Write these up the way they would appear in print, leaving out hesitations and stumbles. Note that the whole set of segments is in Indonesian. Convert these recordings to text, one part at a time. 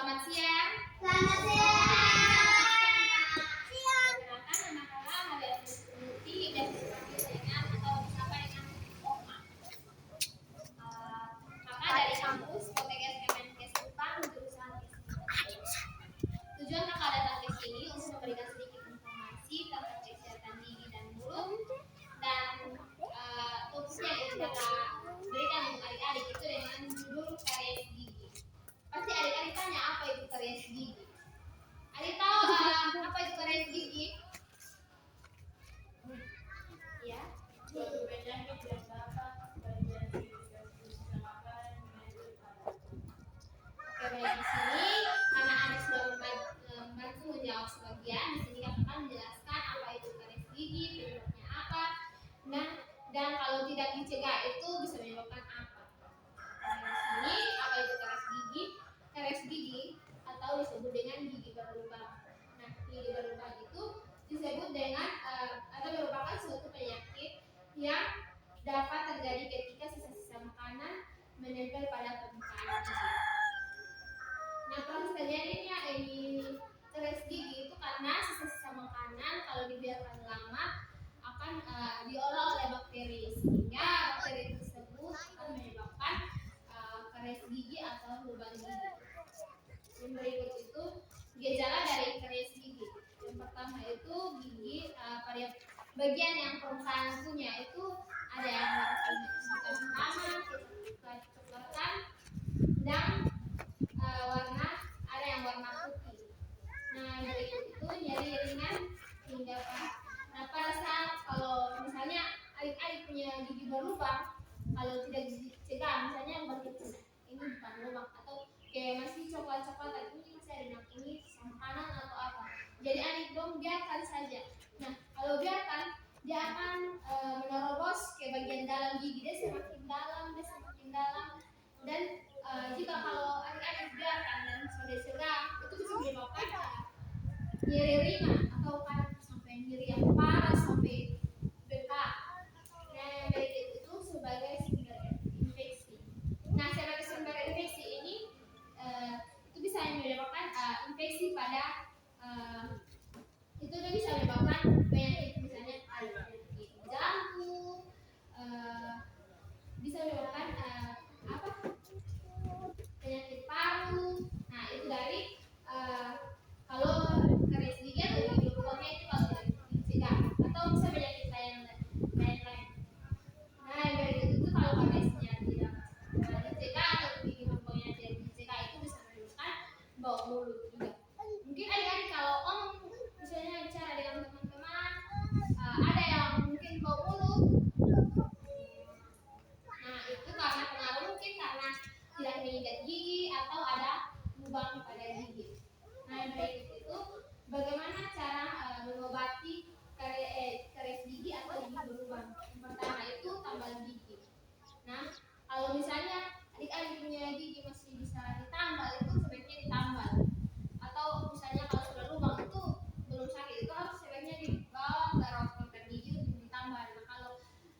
Selamat siang. Selamat siang. Perkenalkan, nama saya Maria Suti dan dengan atau disapa dengan Oma. Kakak dari kampus PTGS Kemenkes Kupang jurusan S3. Tujuan kakak datang ke sini untuk memberikan sedikit informasi tentang kesehatan gigi dan mulut dan topik yang ingin kakak berikan untuk adik-adik itu dengan judul karies gigi. Pasti adik-adik tanya apa itu karies gigi. Adik tahu apa itu karies gigi? Ya. Penyakit yang dapat bagian gigi bisa makan Oke, baik di sini karena adik sudah membantu menjawab sebagian, di sini kakak akan menjelaskan apa itu karies gigi, penyebabnya apa, dan kalau tidak dicegah itu bisa menyebabkan apa. Nah, di sini apa itu karies gigi? Karies gigi atau disebut dengan gigi berlubang. Nah, gigi berlubang itu disebut dengan atau merupakan suatu penyakit yang dapat terjadi ketika sisa-sisa makanan menempel pada permukaan gigi. Nah, proses terjadinya ini karies gigi itu karena sisa-sisa makanan kalau dibiarkan lama akan diolah oleh bakteri, sehingga bakteri tersebut akan menyebabkan karies gigi atau lubang gigi. Yang berikut itu gejala dari karies gigi. Yang pertama itu gigi pada bagian yang permukaan punya itu ada yang warna pertama, kecoklatan, dan warna ada yang warna putih. Nah, berikut itu nyeri ringan hingga parah. Nah, pada saat kalau misalnya adik-adik punya gigi berlubang, kalau tidak dicegah, misalnya begitu, ini bukan lubang atau kayak masih coklat-coklatan, ini masih ada yang ini sama kanan atau apa. Jadi adik dong biarkan saja. Nah, kalau biarkan dia akan menerobos ke bagian dalam gigi, dia semakin dalam, dan jika kalau adik-adik biarkan dan sudah cegah, itu bisa menyebabkan nyeri ringan atau kadang sampai nyeri yang parah sampai bengkak. Nah, yang berikut itu sebagai sumber infeksi. Nah, sebagai sumber infeksi ini itu bisa menyebabkan infeksi pada itu bisa menyebabkan penyakit, misalnya ada penyakit jantung, bisa menyebabkan penyakit paru. Nah, itu dari kalau karies gigi atau gigi berlubangnya itu kalau tidak dicegah, atau bisa penyakit lain. Nah, yang berikut itu kalau kariesnya tidak dicegah atau gigi berlubangnya tidak dicegah, itu bisa menyebabkan bau mulut juga. Mungkin adik-adik kalau misalnya bicara dengan teman-teman, ada yang mungkin bau mulut. Nah, itu karena pengaruh mungkin karena tidak mengikat gigi atau ada lubang pada gigi. Nah, yang berikut itu bagaimana cara mengobati karies gigi atau gigi berlubang. Yang pertama itu tambal gigi. Nah, kalau misalnya adik-adik punya gigi masih bisa ditambal, itu sebaiknya ditambal. Atau misalnya kalau sudah lubang itu belum sakit, itu harus sebaiknya dibawa ke ruang dokter gigi untuk ditambal. Nah,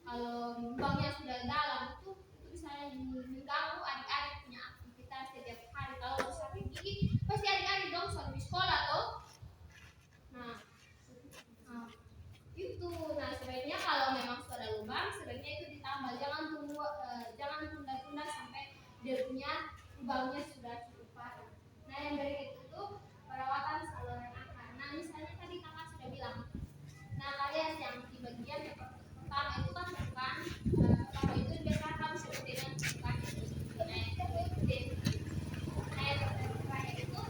kalau lubangnya sudah dalam itu bisa mengganggu adik-adik punya aktivitas setiap hari. Kalau sakit gigi pasti adik-adik dong selalu di sekolah toh. Nah, itu. Nah, sebaiknya kalau memang sudah lubang, sebaiknya itu ditambal. Jangan tunda-tunda sampai dia punya lubangnya sudah cukup parah. Nah, yang berikut itu perawatan saluran akar. Nah, misalnya tadi kakak sudah bilang. Nah, kalian yang di bagian yang pertama itu kan bukan pertama itu biasanya kamu sebut dengan bukan. Nah, yang terakhir itu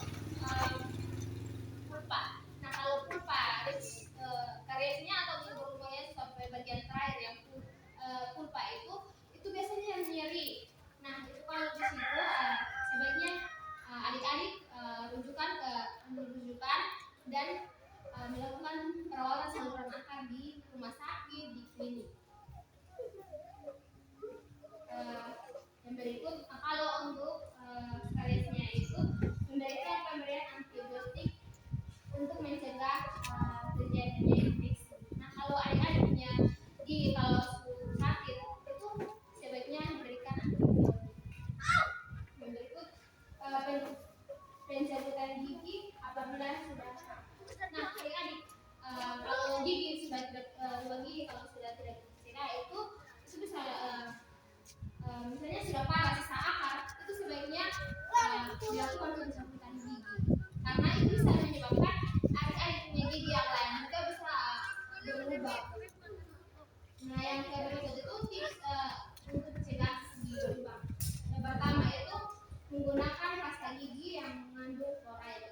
pulpa. Nah, kalau pulpa kariesnya atau berlubangnya sampai bagian terakhir yang pulpa itu biasanya yang nyeri. Nah, itu kalau di situ sebaiknya adik-adik rujukan dan melakukan perawatan saluran akar di rumah sakit, di klinik. Yang berikut, kalau untuk kariesnya itu memberikan pemberian antibiotik untuk mencegah terjadinya infeksi. Nah, kalau adik-adik punya gigi kalau sakit itu sebaiknya diberikan antibiotik. Yang berikut pencabutan gigi apabila sudah. Nah, adik-adik, kalau gigi sudah tidak dua gigi kalau sudah tidak dicegah itu bisa misalnya sudah parah sisa akar itu sebaiknya dilakukan pencabutan gigi karena itu bisa menyebabkan adik-adik punya gigi yang lain juga bisa berubah. Nah, yang berikut itu tips untuk cegah gigi berubah. Yang pertama itu menggunakan pasta gigi yang mengandung fluoride.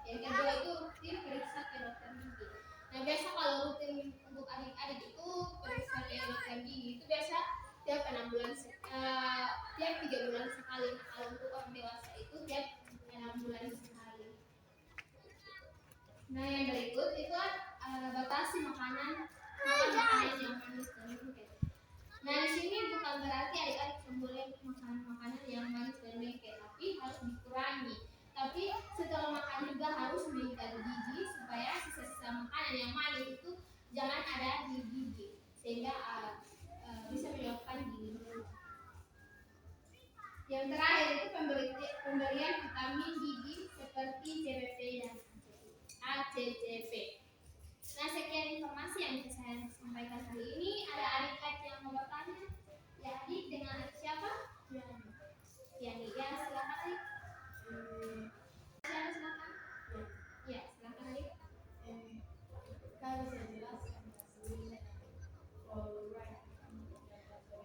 Yang kedua itu rutin periksa ke dokter gigi. Nah, biasa kalau rutin untuk adik-adik itu periksa ke dokter gigi itu biasa tiap 6 bulan tiap 3 bulan sekali. Nah, kalau untuk orang dewasa itu tiap 6 bulan sekali. Nah, yang berikut itu batasi makanan yang manis dan lengket. Nah, di sini bukan berarti adik-adik boleh makan makanan yang manis dan lengket, tapi harus dikurangi. Tapi setelah makan juga harus menjaga gigi supaya sisa-sisa makanan yang manis itu jangan ada di gigi sehingga bisa menyebabkan gigi berubah. Yang terakhir itu pemberian vitamin gigi seperti CBP dan ACCP. Nah, sekian informasi yang bisa saya sampaikan hari ini. Ada adik-adik yang mau bertanya? Ya, adik dengan adik siapa? Yani. Ya, silakan adik. Silakan. Ya, silakan adik. Kalau saya jelaskan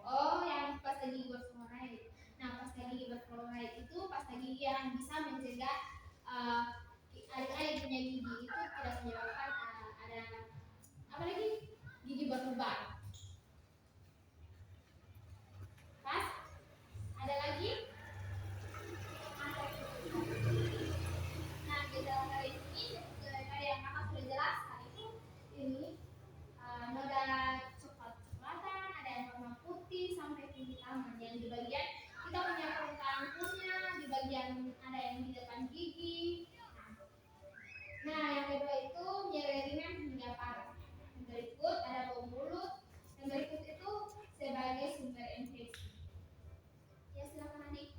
Oh, yang pasta gigi berfluoride. Nah, pasta gigi berfluoride itu pasta gigi yang bisa mencegah adik-adik punya gigi itu tidak menyebabkan ada apa lagi gigi berlubang. Pas? Ada lagi? Nah, gejala dari ini dari yang kakak sudah jelaskan itu ini noda coklat-coklatan, ada yang warna putih sampai kehitaman yang di bagian kita punya permukaan kunyah, di bagian ada yang di depan gigi. Nah, yang kedua itu nyeri ringan hingga parah. Yang berikut ada bau mulut. Yang berikut itu sebagai sumber infeksi. Ya, silakan adik.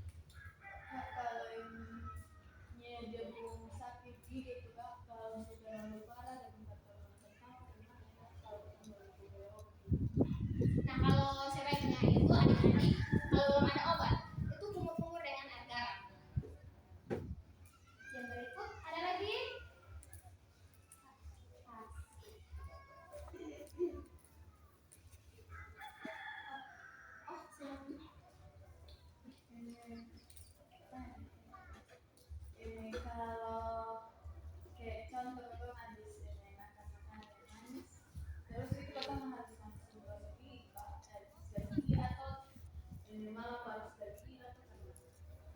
kalau ini dia belum sakit gigi itu Kak, kalau sudah terlalu parah dan tidak terlalu tertahan kalau Nah, kalau sebaiknya itu adik-adik kalau belum ada obat itu kumur-kumur dengan air garam. Yang berikut ada lagi kalau kayak contoh itu habis makan makanan yang manis, terus itu kita harus langsung gosok gigi atau malam baru gigi atau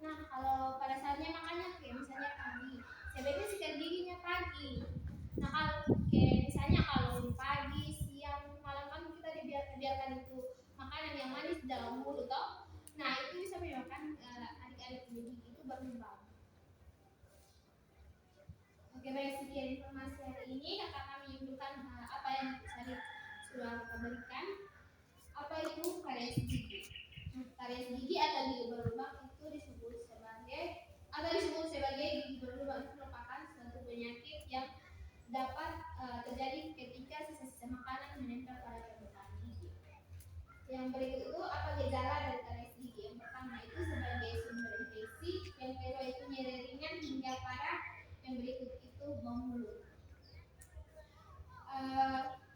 Nah, kalau pada saatnya makannya kayak misalnya pagi, sebaiknya sikat giginya pagi. Nah, kalau kayak misalnya kalau pagi, siang, malam kan kita dibiarkan itu makanan yang manis dalam mulut toh. Nah, itu bisa menyebabkan adik-adik punya gigi itu berlubang. Oke, baik, sekian informasi hari ini. Kakak kami menunjukkan apa yang tadi sudah berikan. Apa itu karies gigi? Karies gigi atau gigi berlubang itu disebut sebagai gigi berlubang itu merupakan suatu penyakit yang dapat terjadi ketika sisa-sisa makanan menempel pada permukaan gigi. Yang berikut itu apa gejala dari karies gigi? Yang pertama itu sebagai sumber infeksi, yang kedua itu nyeri ringan hingga parah, yang berikut itu bau mulut.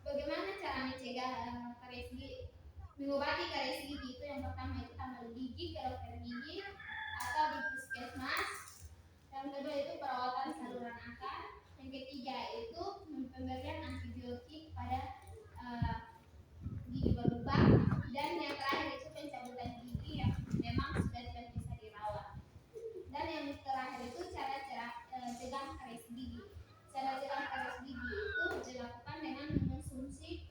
Bagaimana cara mencegah karies gigi? Mengobati karies gigi itu yang pertama itu tambal gigi ke dokter gigi atau di puskesmas. Yang kedua itu perawatan saluran akar. Yang ketiga itu pemberian antibiotik pada gigi berlubang. Dan yang terakhir itu pencabutan gigi yang memang sudah tidak bisa dirawat. Dan yang terakhir itu cara-cara cegah karies gigi. Cara cegah karies gigi itu dilakukan dengan mengonsumsi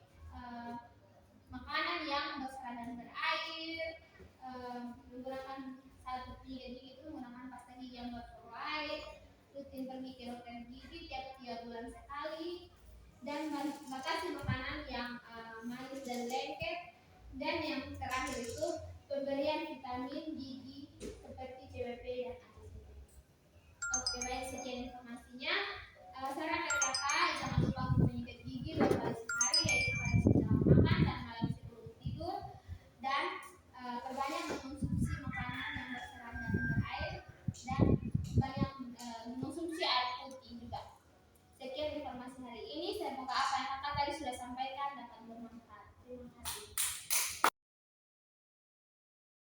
makanan yang bersih dan berair, menggunakan satu gigi itu menggunakan pasta gigi yang berfluoride, rutin pergi ke dokter gigi tiap 3 bulan sekali, dan batasi makanan yang manis dan lengket, dan yang terakhir itu pemberian vitamin gigi